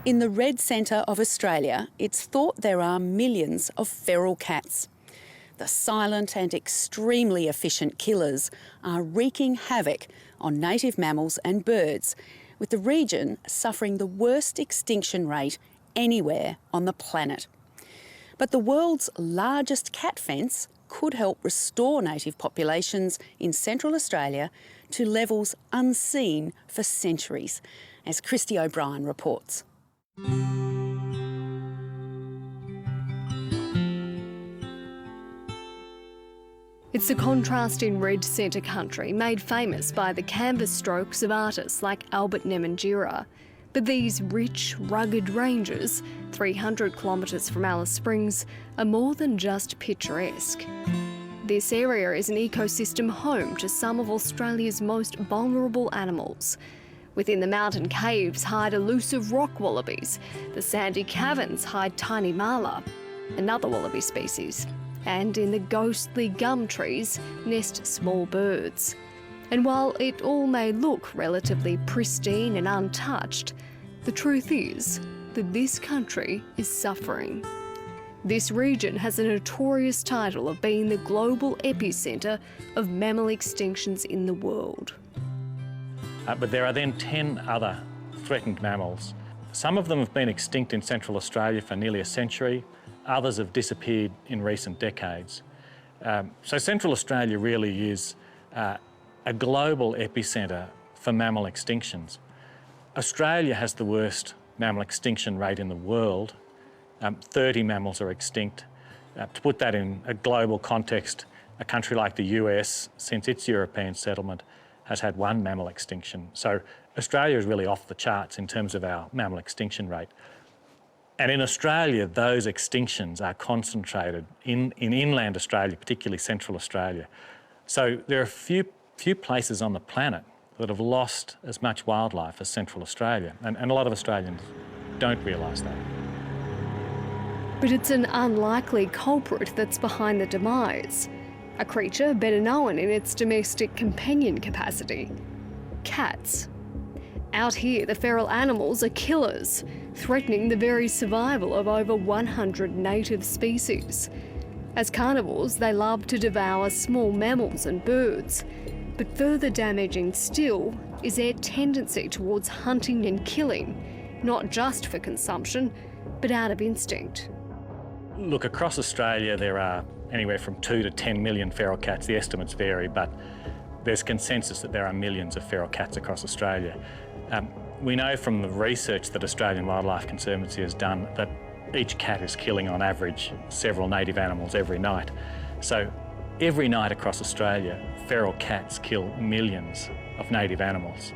In the red centre of Australia, it's thought there are millions of feral cats. The silent and extremely efficient killers are wreaking havoc on native mammals and birds, with the region suffering the worst extinction rate anywhere on the planet. But the world's largest cat fence could help restore native populations in Central Australia to levels unseen for centuries, as Christy O'Brien reports. It's the contrast in red centre country made famous by the canvas strokes of artists like Albert Nemanjira. But these rich, rugged ranges, 300 kilometres from Alice Springs, are more than just picturesque. This area is an ecosystem home to some of Australia's most vulnerable animals. Within the mountain caves hide elusive rock wallabies. The sandy caverns hide tiny marla, another wallaby species. And in the ghostly gum trees nest small birds. And while it all may look relatively pristine and untouched, the truth is that this country is suffering. This region has a notorious title of being the global epicentre of mammal extinctions in the world. But there are then 10 other threatened mammals. Some of them have been extinct in Central Australia for nearly a century. Others have disappeared in recent decades. So Central Australia really is a global epicentre for mammal extinctions. Australia has the worst mammal extinction rate in the world. 30 mammals are extinct. To put that in a global context, a country like the US, since its European settlement, has had 1 mammal extinction. So Australia is really off the charts in terms of our mammal extinction rate. And in Australia, those extinctions are concentrated in inland Australia, particularly Central Australia. So there are few places on the planet that have lost as much wildlife as Central Australia. And a lot of Australians don't realise that. But it's an unlikely culprit that's behind the demise. A creature better known in its domestic companion capacity: cats. Out here, the feral animals are killers, threatening the very survival of over 100 native species. As carnivores, they love to devour small mammals and birds. But further damaging still is their tendency towards hunting and killing, not just for consumption, but out of instinct. Look, across Australia there are anywhere from 2 to 10 million feral cats. The estimates vary, but there's consensus that there are millions of feral cats across Australia. We know from the research that Australian Wildlife Conservancy has done that each cat is killing on average several native animals every night. So every night across Australia, feral cats kill millions of native animals.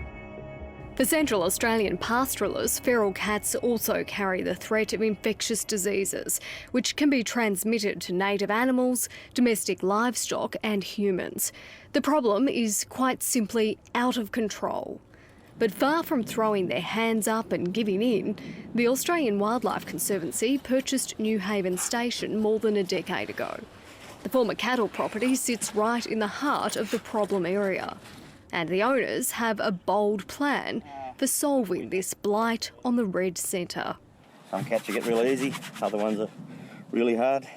For Central Australian pastoralists, feral cats also carry the threat of infectious diseases, which can be transmitted to native animals, domestic livestock and humans. The problem is quite simply out of control. But far from throwing their hands up and giving in, the Australian Wildlife Conservancy purchased Newhaven Station more than a decade ago. The former cattle property sits right in the heart of the problem area, and the owners have a bold plan for solving this blight on the red centre. Some cats you get real easy, other ones are really hard.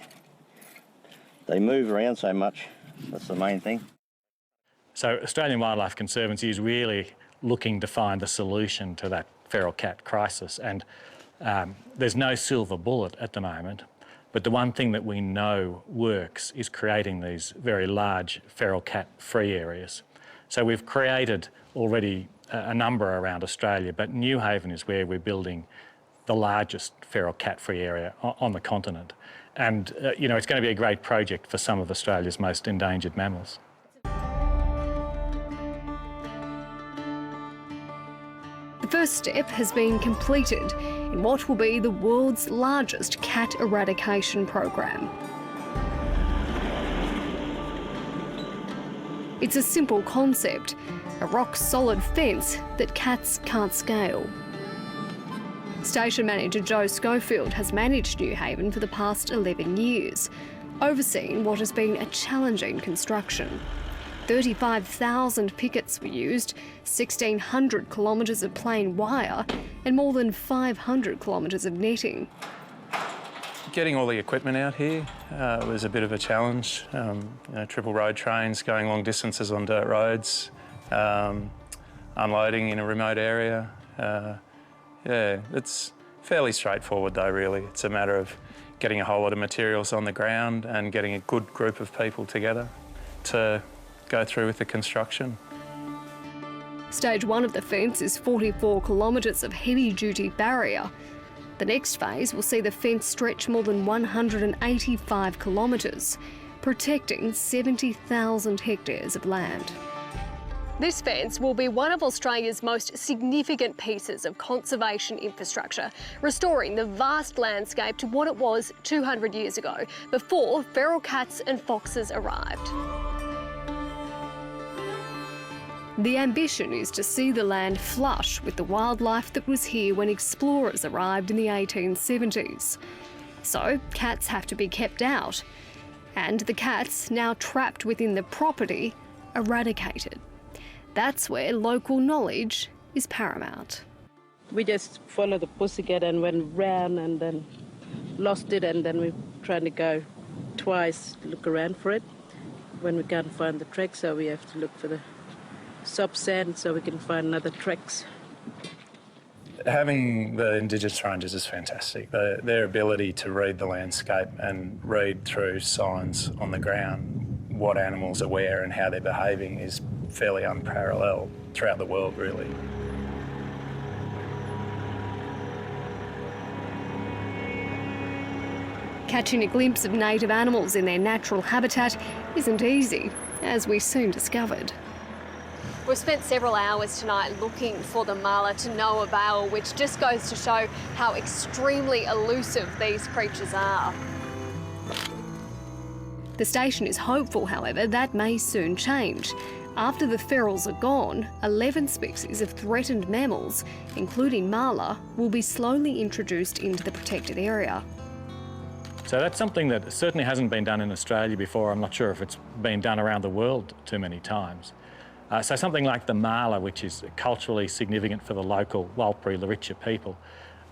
They move around so much, that's the main thing. So Australian Wildlife Conservancy is really looking to find the solution to that feral cat crisis, and there's no silver bullet at the moment, but the one thing that we know works is creating these very large feral cat free areas. So we've created already a number around Australia, but Newhaven is where we're building the largest feral cat free area on the continent. And you know, it's going to be a great project for some of Australia's most endangered mammals. The first step has been completed in what will be the world's largest cat eradication program. It's a simple concept, a rock-solid fence that cats can't scale. Station manager Joe Schofield has managed Newhaven for the past 11 years, overseeing what has been a challenging construction. 35,000 pickets were used, 1,600 kilometres of plain wire and more than 500 kilometres of netting. Getting all the equipment out here was a bit of a challenge. Triple road trains going long distances on dirt roads, unloading in a remote area. Yeah, it's fairly straightforward though, really. It's a matter of getting a whole lot of materials on the ground and getting a good group of people together to go through with the construction. Stage 1 of the fence is 44 kilometres of heavy-duty barrier. The next phase will see the fence stretch more than 185 kilometres, protecting 70,000 hectares of land. This fence will be one of Australia's most significant pieces of conservation infrastructure, restoring the vast landscape to what it was 200 years ago, before feral cats and foxes arrived. The ambition is to see the land flush with the wildlife that was here when explorers arrived in the 1870s. So cats have to be kept out, and the cats, now trapped within the property, eradicated. That's where local knowledge is paramount. We just followed the pussycat and went round and then lost it, and then we're trying to go twice, look around for it. When we can't find the track, so we have to look for the soft sand so we can find other tracks. Having the Indigenous rangers is fantastic. Their ability to read the landscape and read through signs on the ground what animals are where and how they're behaving is fairly unparalleled throughout the world, really. Catching a glimpse of native animals in their natural habitat isn't easy, as we soon discovered. We've spent several hours tonight looking for the marla to no avail, which just goes to show how extremely elusive these creatures are. The station is hopeful, however, that may soon change. After the ferals are gone, 11 species of threatened mammals, including marla, will be slowly introduced into the protected area. So that's something that certainly hasn't been done in Australia before. I'm not sure if it's been done around the world too many times. So something like the marla, which is culturally significant for the local Warlpiri-Luritja people,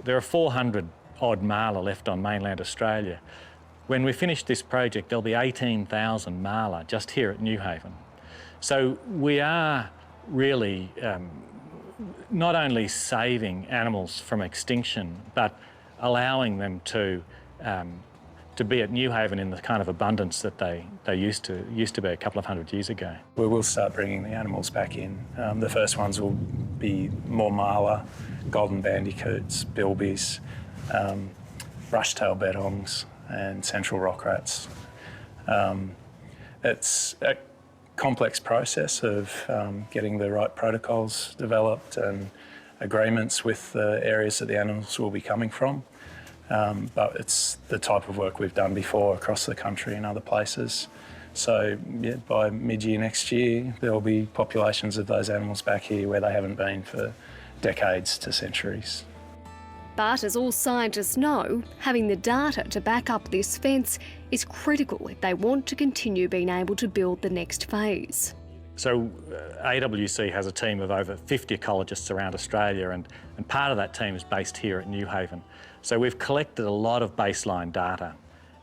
there are 400 odd marla left on mainland Australia. When we finish this project, there'll be 18,000 marla just here at Newhaven. So we are really not only saving animals from extinction, but allowing them to be at Newhaven in the kind of abundance that they used to be a couple of hundred years ago. We will start bringing the animals back in. The first ones will be more marla, golden bandicoots, bilbies, brush-tailed bedongs and central rock rats. It's a complex process of getting the right protocols developed and agreements with the areas that the animals will be coming from. But it's the type of work we've done before across the country and other places. So yeah, by mid-year next year, there'll be populations of those animals back here where they haven't been for decades to centuries. But as all scientists know, having the data to back up this fence is critical if they want to continue being able to build the next phase. So AWC has a team of over 50 ecologists around Australia, and part of that team is based here at Newhaven. So we've collected a lot of baseline data,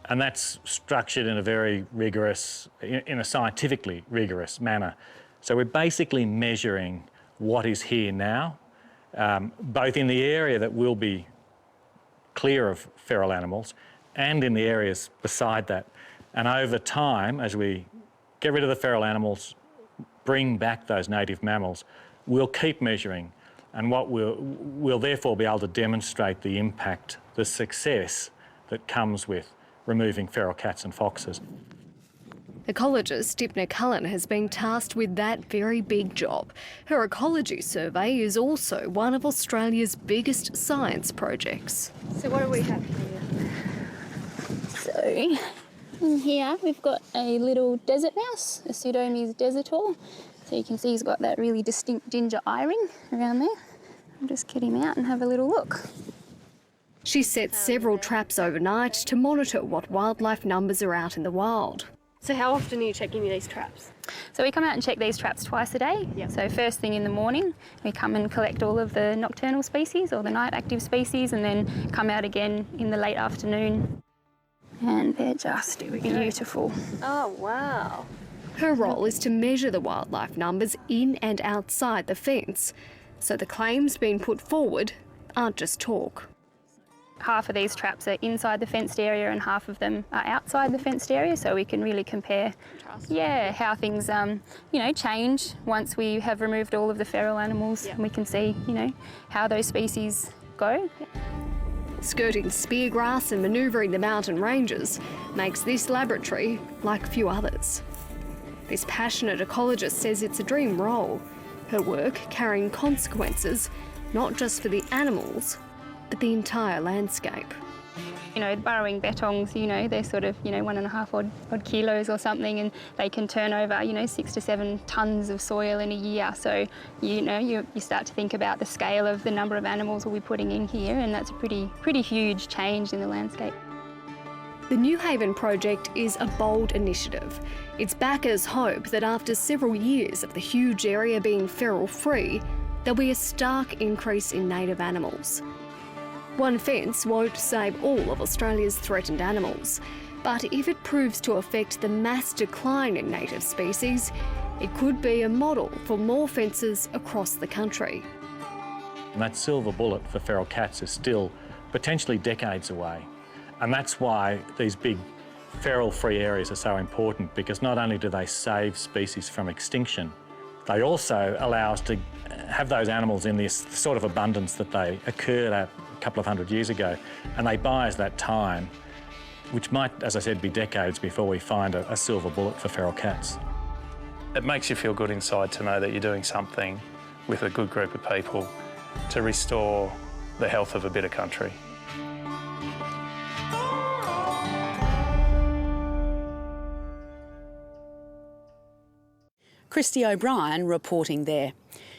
and that's structured in a very rigorous, in a scientifically rigorous manner. So we're basically measuring what is here now, both in the area that will be clear of feral animals and in the areas beside that. And over time, as we get rid of the feral animals, bring back those native mammals, we'll keep measuring, and what we'll therefore be able to demonstrate the impact, the success that comes with removing feral cats and foxes. Ecologist Dipna Cullen has been tasked with that very big job. Her ecology survey is also one of Australia's biggest science projects. So what do we have here? So in here we've got a little desert mouse, a Pseudomys desertor. So you can see he's got that really distinct ginger eye ring around there. I'll just get him out and have a little look. She set several traps overnight to monitor what wildlife numbers are out in the wild. So how often are you checking these traps? So we come out and check these traps twice a day. Yep. So first thing in the morning, we come and collect all of the nocturnal species or the night active species, and then come out again in the late afternoon. And they're just beautiful. Oh, wow. Her role is to measure the wildlife numbers in and outside the fence, so the claims being put forward aren't just talk. Half of these traps are inside the fenced area and half of them are outside the fenced area, so we can really compare how things change once we have removed all of the feral animals. And we can see how those species go. Skirting speargrass and manoeuvring the mountain ranges makes this laboratory like few others. This passionate ecologist says it's a dream role, her work carrying consequences not just for the animals, but the entire landscape. Burrowing bettongs, they're sort of, 1.5 odd kilos or something, and they can turn over, 6 to 7 tonnes of soil in a year. So, you start to think about the scale of the number of animals we'll be putting in here, and that's a pretty huge change in the landscape. The Newhaven project is a bold initiative. Its backers hope that after several years of the huge area being feral-free, there'll be a stark increase in native animals. One fence won't save all of Australia's threatened animals, but if it proves to affect the mass decline in native species, it could be a model for more fences across the country. And that silver bullet for feral cats is still potentially decades away. And that's why these big feral-free areas are so important, because not only do they save species from extinction, they also allow us to have those animals in this sort of abundance that they occurred at a couple of hundred years ago, and they buy us that time, which might, as I said, be decades before we find a silver bullet for feral cats. It makes you feel good inside to know that you're doing something with a good group of people to restore the health of a bit of country. Christy O'Brien reporting there.